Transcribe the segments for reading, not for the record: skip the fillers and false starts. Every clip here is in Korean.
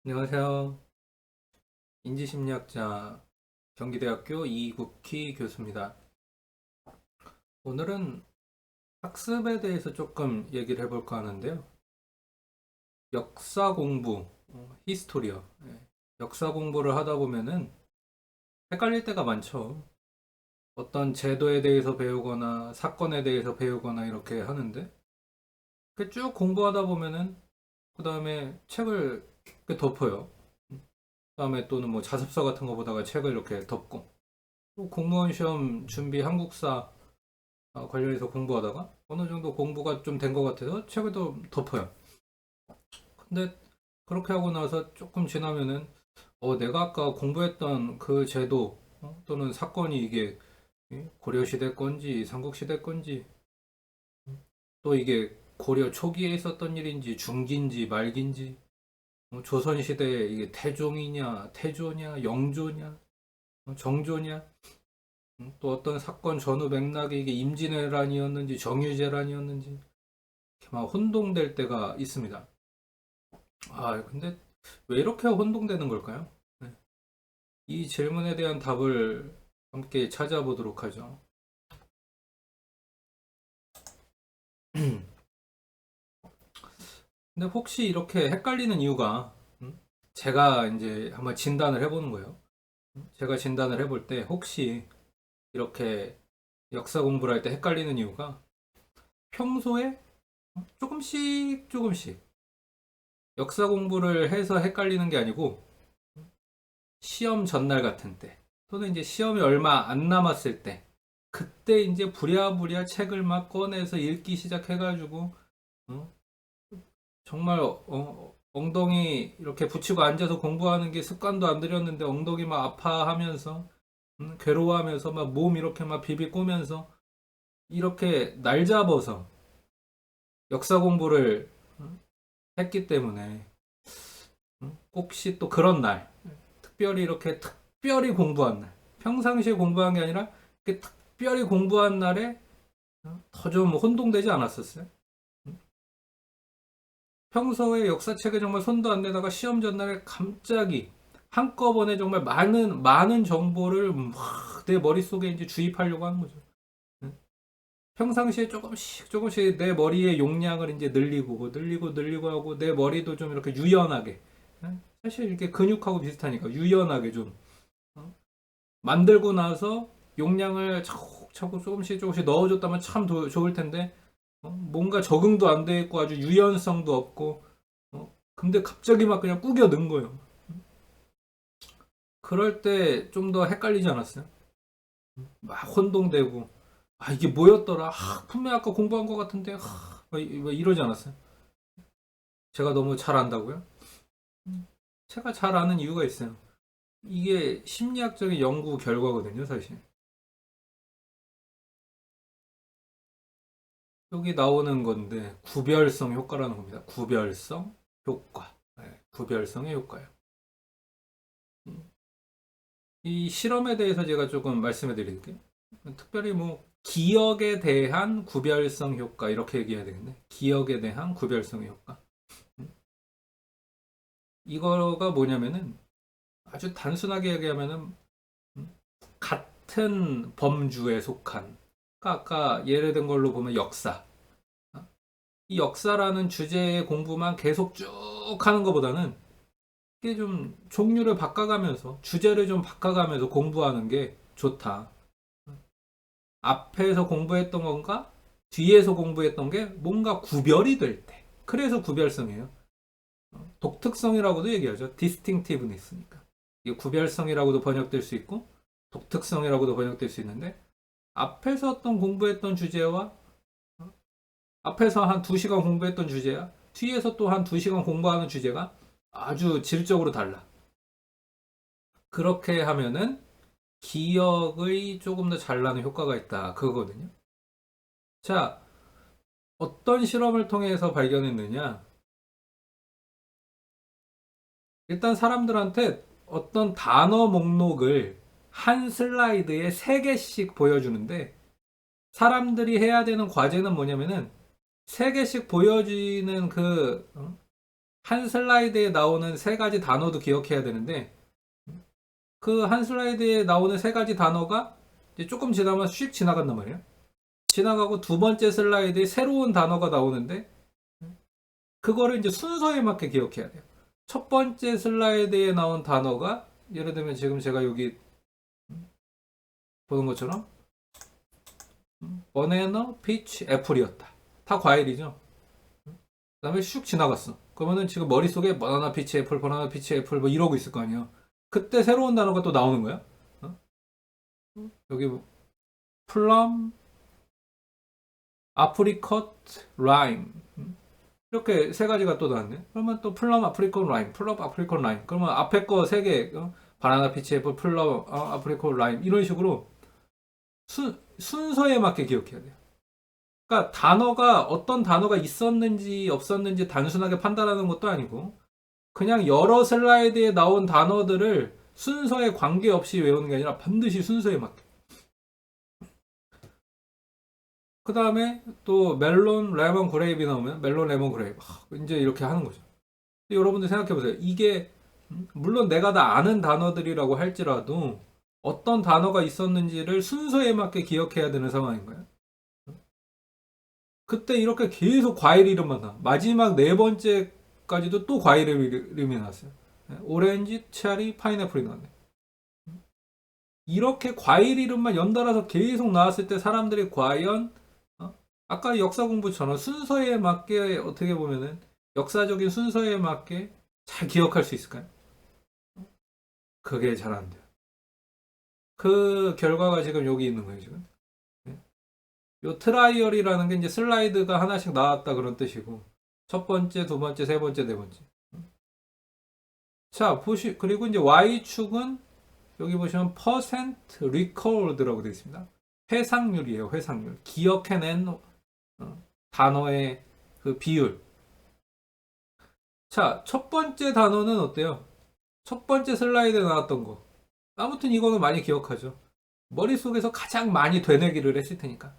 안녕하세요. 인지심리학자 경기대학교 이국희 교수입니다. 오늘은 학습에 대해서 조금 얘기를 해볼까 하는데요. 역사 공부, 히스토리요. 역사 공부를 하다 보면은 헷갈릴 때가 많죠. 어떤 제도에 대해서 배우거나 사건에 대해서 배우거나 이렇게 하는데 쭉 공부하다 보면은 그 다음에 책을 이렇게 덮어요. 그 다음에 또는 뭐 자습서 같은 거 보다가 책을 이렇게 덮고 또 공무원 시험 준비 한국사 관련해서 공부하다가 어느 정도 공부가 좀 된 것 같아서 책을 또 덮어요. 근데 그렇게 하고 나서 조금 지나면은 내가 아까 공부했던 그 제도 또는 사건이 이게 고려시대 건지 삼국시대 건지 또 이게 고려 초기에 있었던 일인지 중기인지 말기인지 조선시대에 이게 태종이냐 태조냐 영조냐 정조냐 또 어떤 사건 전후 맥락이 이게 임진왜란이었는지 정유재란이었는지 이렇게 막 혼동될 때가 있습니다. 근데 왜 이렇게 혼동되는 걸까요? 네. 이 질문에 대한 답을 함께 찾아보도록 하죠. 근데 혹시 이렇게 헷갈리는 이유가 제가 이제 한번 진단을 해보는 거예요. 제가 진단을 해볼 때 혹시 이렇게 역사 공부를 할 때 헷갈리는 이유가 평소에 조금씩 조금씩 역사 공부를 해서 헷갈리는 게 아니고 시험 전날 같은 때 또는 이제 시험이 얼마 안 남았을 때 그때 이제 부랴부랴 책을 막 꺼내서 읽기 시작해가지고 어? 정말 엉덩이 이렇게 붙이고 앉아서 공부하는 게 습관도 안 들였는데 엉덩이 막 아파하면서 괴로워하면서 막 몸 이렇게 막 비비 꼬면서 이렇게 날 잡아서 역사 공부를 했기 때문에 혹시 또 그런 날 특별히 이렇게 특별히 공부한 날 평상시에 공부한 게 아니라 특별히 공부한 날에 더 좀 혼동되지 않았었어요? 평소에 역사책에 정말 손도 안 대다가 시험 전날에 갑자기 한꺼번에 정말 많은 많은 정보를 막 내 머릿속에 이제 주입하려고 하는 거죠. 평상시에 조금씩 조금씩 내 머리의 용량을 이제 늘리고 하고 내 머리도 좀 이렇게 유연하게 사실 이렇게 근육하고 비슷하니까 유연하게 좀 만들고 나서 용량을 차곡차곡 조금씩 조금씩 넣어줬다면 참 좋을 텐데 뭔가 적응도 안 돼 있고 아주 유연성도 없고 근데 갑자기 막 그냥 꾸겨 넣은 거예요. 그럴 때 좀 더 헷갈리지 않았어요? 막 혼동되고 이게 뭐였더라? 분명히 아까 공부한 것 같은데 뭐 이러지 않았어요? 제가 너무 잘 안다고요? 제가 잘 아는 이유가 있어요. 이게 심리학적인 연구 결과거든요, 사실. 여기 나오는 건데 구별성 효과라는 겁니다. 구별성 효과. 네, 구별성의 효과요. 이 실험에 대해서 제가 조금 말씀해 드릴게요. 특별히 뭐 기억에 대한 구별성 효과 이렇게 얘기해야 되겠네. 기억에 대한 구별성 효과. 이거가 뭐냐면은 아주 단순하게 얘기하면은 같은 범주에 속한 그러니까 아까 예를 든 걸로 보면 역사. 이 역사라는 주제의 공부만 계속 쭉 하는 것보다는 이게 좀 종류를 바꿔가면서 주제를 좀 바꿔가면서 공부하는 게 좋다. 앞에서 공부했던 건가 뒤에서 공부했던 게 뭔가 구별이 될 때. 그래서 구별성이에요. 독특성이라고도 얘기하죠. 디스팅티브니스니까. 이게 구별성이라고도 번역될 수 있고 독특성이라고도 번역될 수 있는데 앞에서 어떤 공부했던 주제와 앞에서 한 2시간 공부했던 주제야 뒤에서 또 한 2시간 공부하는 주제가 아주 질적으로 달라. 그렇게 하면은 기억의 조금 더 잘 나는 효과가 있다. 그거거든요. 자, 어떤 실험을 통해서 발견했느냐? 일단 사람들한테 어떤 단어 목록을 한 슬라이드에 3개씩 보여주는데 사람들이 해야 되는 과제는 뭐냐면은 3개씩 보여지는 그 한 슬라이드에 나오는 세 가지 단어도 기억해야 되는데 그 한 슬라이드에 나오는 세 가지 단어가 이제 조금 지나면 휙 지나간단 말이에요. 지나가고 두 번째 슬라이드에 새로운 단어가 나오는데 그거를 이제 순서에 맞게 기억해야 돼요. 첫 번째 슬라이드에 나온 단어가 예를 들면 지금 제가 여기 보는 것처럼 버네너, 피치, 애플이었다. 다 과일이죠. 그 다음에 슉 지나갔어. 그러면은 지금 머릿속에 바나나, 피치, 애플, 바나나, 피치, 애플 뭐 이러고 있을 거 아니에요. 그때 새로운 단어가 또 나오는 거야. 어? 여기 플럼, 아프리컷, 라임 이렇게 세 가지가 또 나왔네. 그러면 또 플럼, 아프리콘, 라임, 플럼, 아프리콘, 라임. 그러면 앞에 거 세 개, 바나나, 피치, 애플, 플럼, 아프리콘, 라임 이런 식으로 순서에 맞게 기억해야 돼요. 그러니까 단어가 어떤 단어가 있었는지 없었는지 단순하게 판단하는 것도 아니고 그냥 여러 슬라이드에 나온 단어들을 순서에 관계없이 외우는 게 아니라 반드시 순서에 맞게. 그 다음에 또 멜론, 레몬, 그레이비 나오면 멜론, 레몬, 그레이비 이제 이렇게 하는 거죠. 여러분들 생각해 보세요. 이게 물론 내가 다 아는 단어들이라고 할지라도 어떤 단어가 있었는지를 순서에 맞게 기억해야 되는 상황인 거예요. 그때 이렇게 계속 과일 이름만 나. 마지막 네 번째까지도 또 과일 이름이 나왔어요. 오렌지, 체리, 파인애플이 나왔네. 이렇게 과일 이름만 연달아서 계속 나왔을 때 사람들이 과연 아까 역사 공부처럼 순서에 맞게 어떻게 보면은 역사적인 순서에 맞게 잘 기억할 수 있을까요? 그게 잘 안 돼요. 그 결과가 지금 여기 있는 거예요, 지금. 요 트라이얼이라는 게 이제 슬라이드가 하나씩 나왔다 그런 뜻이고 첫 번째, 두 번째, 세 번째, 네 번째. 자, 그리고 이제 Y축은 여기 보시면 percent recalled라고 되어 있습니다. 회상률이에요, 회상률. 기억해낸 단어의 그 비율. 자, 첫 번째 단어는 어때요? 첫 번째 슬라이드에 나왔던 거. 아무튼 이거는 많이 기억하죠. 머릿속에서 가장 많이 되뇌기를 했을 테니까.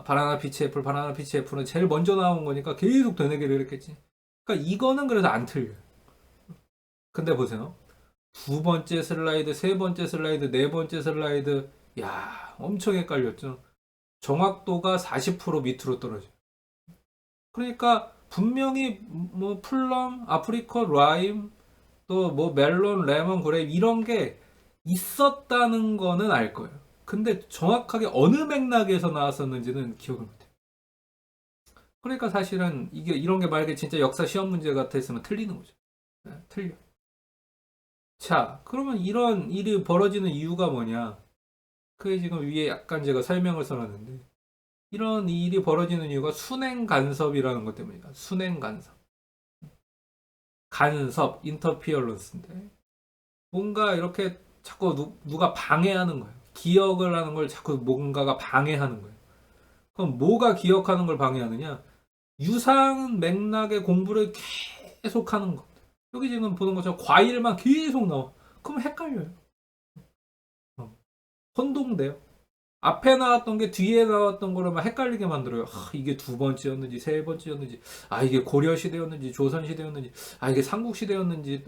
바나나 피치 애플, 바나나 피치 애플은 제일 먼저 나온 거니까 계속 되뇌기를 했겠지. 그러니까 이거는 그래서 안 틀려요. 근데 보세요. 두 번째 슬라이드, 세 번째 슬라이드, 네 번째 슬라이드, 야, 엄청 헷갈렸죠. 정확도가 40% 밑으로 떨어져요. 그러니까 분명히 뭐 플럼, 아프리컷, 라임, 또 뭐 멜론, 레몬, 그레이프 이런 게 있었다는 거는 알 거예요. 근데 정확하게 어느 맥락에서 나왔었는지는 기억을 못해요. 그러니까 사실은 이게 이런 게 만약에 진짜 역사 시험 문제 같았으면 틀리는 거죠. 네, 틀려. 자, 그러면 이런 일이 벌어지는 이유가 뭐냐? 그게 지금 위에 약간 제가 설명을 써놨는데 이런 일이 벌어지는 이유가 순행 간섭이라는 것 때문이다. 순행 간섭. 간섭, 인터피어런스인데 뭔가 이렇게 자꾸 누가 방해하는 거예요. 기억을 하는 걸 자꾸 뭔가가 방해하는 거예요. 그럼 뭐가 기억하는 걸 방해하느냐? 유사한 맥락의 공부를 계속 하는 것. 여기 지금 보는 것처럼 과일만 계속 나와. 그럼 헷갈려요. 혼동돼요. 앞에 나왔던 게 뒤에 나왔던 거를 막 헷갈리게 만들어요. 이게 두 번째였는지 세 번째였는지, 이게 고려 시대였는지 조선 시대였는지, 이게 삼국 시대였는지,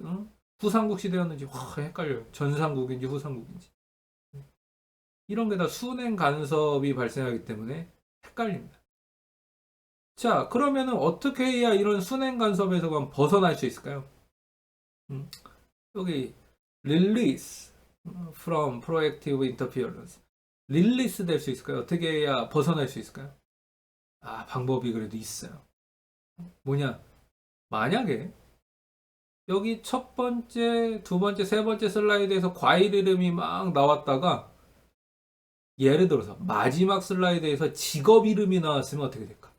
후삼국 시대였는지, 헷갈려요. 전삼국인지 후삼국인지. 이런 게 다 순행 간섭이 발생하기 때문에 헷갈립니다. 자, 그러면은 어떻게 해야 이런 순행 간섭에서 벗어날 수 있을까요? 여기 release from proactive interference. 릴리스 될 수 있을까요? 어떻게 해야 벗어날 수 있을까요? 방법이 그래도 있어요. 뭐냐? 만약에 여기 첫 번째, 두 번째, 세 번째 슬라이드에서 과일 이름이 막 나왔다가 예를 들어서 마지막 슬라이드에서 직업 이름이 나왔으면 어떻게 될까?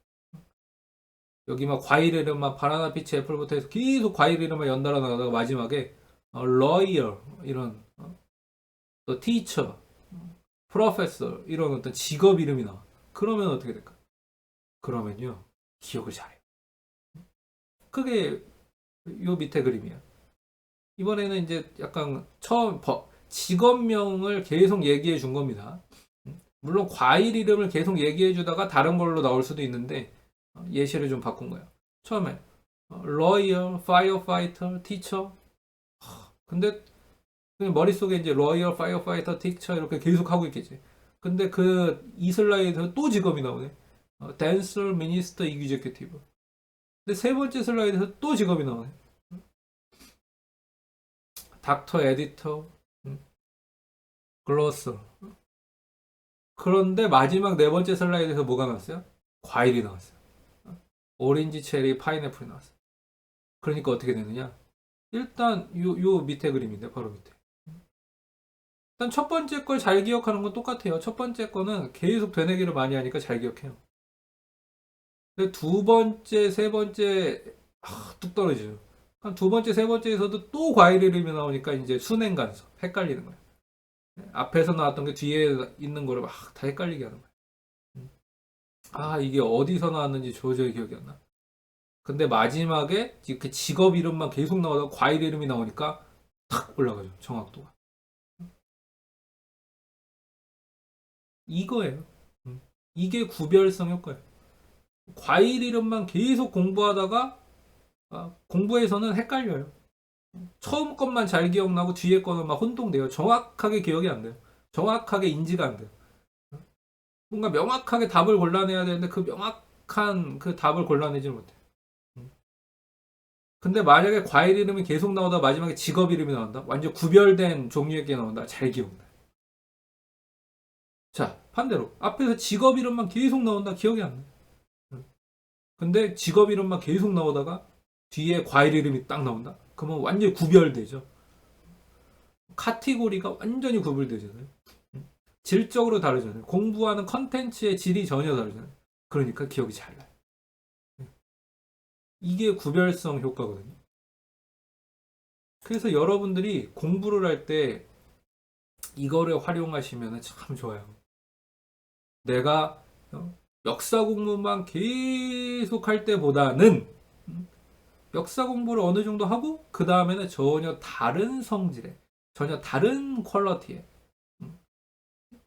여기 막 과일 이름 막 바나나 피치 애플부터 해서 계속 과일 이름을 연달아 나가다가 마지막에 lawyer 이런 또 teacher, professor 이런 어떤 직업 이름이 나와. 그러면 어떻게 될까? 그러면요 기억을 잘해요. 그게 요 밑에 그림이야. 이번에는 이제 약간 처음 직업명을 계속 얘기해 준 겁니다. 물론 과일 이름을 계속 얘기해 주다가 다른 걸로 나올 수도 있는데 예시를 좀 바꾼 거예요. 처음에 lawyer, firefighter, teacher. 근데 그냥 머릿속에 이제 lawyer, firefighter, teacher 이렇게 계속 하고 있겠지. 근데 그 이 슬라이드에서 또 직업이 나오네. dancer, minister, executive. 근데 세 번째 슬라이드에서 또 직업이 나오네. 닥터, 에디터, 글로서. 그런데 마지막 네 번째 슬라이드에서 뭐가 나왔어요? 과일이 나왔어요. 오렌지, 체리, 파인애플이 나왔어요. 그러니까 어떻게 되느냐? 일단 요 밑에 그림인데 바로 밑에. 일단 첫 번째 걸 잘 기억하는 건 똑같아요. 첫 번째 거는 계속 되뇌기를 많이 하니까 잘 기억해요. 근데 두 번째, 세 번째 뚝 떨어지죠. 두 번째, 세 번째에서도 또 과일 이름이 나오니까 이제 순행 간섭 헷갈리는 거예요. 앞에서 나왔던 게 뒤에 있는 거를 막 다 헷갈리게 하는 거예요. 이게 어디서 나왔는지 도저히 기억이 안 나. 근데 마지막에 이렇게 직업 이름만 계속 나오다가 과일 이름이 나오니까 탁 올라가죠. 정확도가. 이거예요. 이게 구별성 효과예요. 과일 이름만 계속 공부하다가 공부에서는 헷갈려요. 처음 것만 잘 기억나고 뒤에 거는 막 혼동돼요. 정확하게 기억이 안 돼요. 정확하게 인지가 안 돼요. 뭔가 명확하게 답을 골라내야 되는데 그 명확한 그 답을 골라내지 못해요. 근데 만약에 과일 이름이 계속 나오다 마지막에 직업 이름이 나온다? 완전 구별된 종류의 게 나온다? 잘 기억나요. 자, 반대로 앞에서 직업 이름만 계속 나온다? 기억이 안 나요. 근데 직업 이름만 계속 나오다가 뒤에 과일 이름이 딱 나온다? 그러면 완전히 구별되죠. 카테고리가 완전히 구별되잖아요. 질적으로 다르잖아요. 공부하는 컨텐츠의 질이 전혀 다르잖아요. 그러니까 기억이 잘 나요. 이게 구별성 효과거든요. 그래서 여러분들이 공부를 할 때 이거를 활용하시면 참 좋아요. 내가 역사 공부만 계속 할 때보다는 역사 공부를 어느 정도 하고 그 다음에는 전혀 다른 성질의 전혀 다른 퀄러티의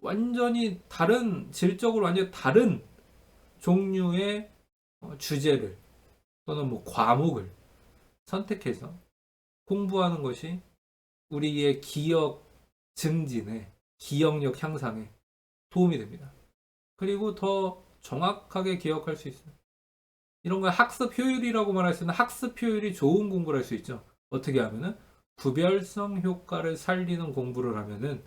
완전히 다른 질적으로 완전히 다른 종류의 주제를 또는 뭐 과목을 선택해서 공부하는 것이 우리의 기억 증진에 기억력 향상에 도움이 됩니다. 그리고 더 정확하게 기억할 수 있어요. 이런 걸 학습 효율이라고 말할 수 있는 학습 효율이 좋은 공부를 할 수 있죠. 어떻게 하면은 구별성 효과를 살리는 공부를 하면은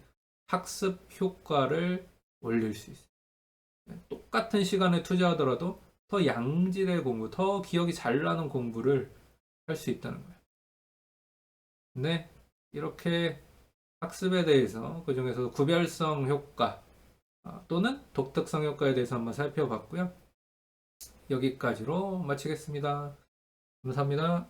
학습 효과를 올릴 수 있어요. 똑같은 시간에 투자하더라도 더 양질의 공부, 더 기억이 잘 나는 공부를 할 수 있다는 거예요. 네, 이렇게 학습에 대해서 그 중에서 구별성 효과 또는 독특성 효과에 대해서 한번 살펴봤고요. 여기까지로 마치겠습니다. 감사합니다.